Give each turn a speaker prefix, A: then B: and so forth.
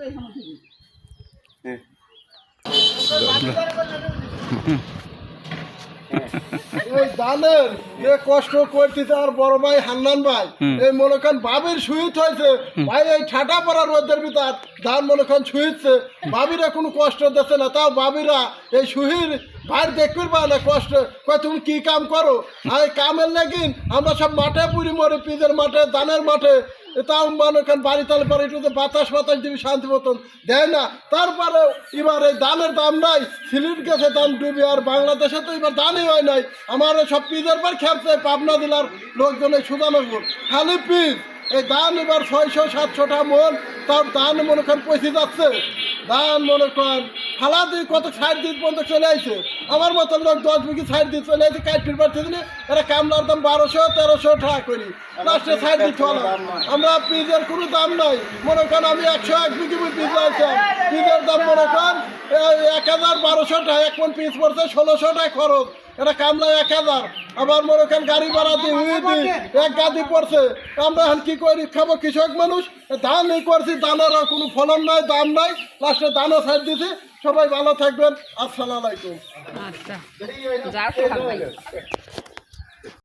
A: এই ধানের যে কষ্ট করতেছে আর বড় ভাই হান্নান ভাই এই মনে করেন বাবির সুইচ হয়েছে ভাই এই ঠাটা পড়া রোদের ভিতর ধান মনে করেন সুইচ্ছে বাবিরা কোনো কষ্ট দিচ্ছে না তাও বাবিরা এই সুহির ভাই দেখবে বা না কষ্ট কয় তুমি কি কাম করো আর এই কামের লাগিন আমরা সব মাঠে পুরি মরে পিজের মাঠে ধানের মাঠে তাও মনে করেন বাড়ি তালে পরে একটু বাতাস বাতাস দিবি শান্তি মতন দেয় না তারপরে এবার এই ধানের দাম নাই সিলিট গেছে দাম ডুবি আর বাংলাদেশে তো এবার ধানই হয় নাই আমার সব পিজের পর খেলছে পাবনা জেলার লোকজন এই সুদানগর খালি পিজ এই ধান এবার 600-700 মন তার ধান মনে করেন পয়সা যাচ্ছে ধান মনে করেন ফালা দিয়ে কত 60 দিন পর্যন্ত চলে আসছে আমার মতন লোক 10 বিঘি 60 দিন চলে আসছে কাঠ ফিরবার থেকে এরা কামলার দাম 1200-1300 টাকা করি লাস্টে 60 দিন চলে আমরা পিজের কোনো দাম নাই মনে করেন আমি 101 বিঘি পিজ লাইছিলাম পিজের দাম মনে করেন 1000-1200 টাকা এক মন পিস পড়ছে 1600 টাকা খরচ এটা কামলা 1000 আবার মনে করেন গাড়ি ভাড়া দিই এক গাদি পড়ছে আমরা এখন কি করি খাবো কৃষক মানুষ ধান এই করছি দানেরও কোনো ফলন নাই দাম নাই লাস্টে দানও ছাড় দিছি সবাই ভালো থাকবেন আসসালামু আলাইকুম।
B: আচ্ছা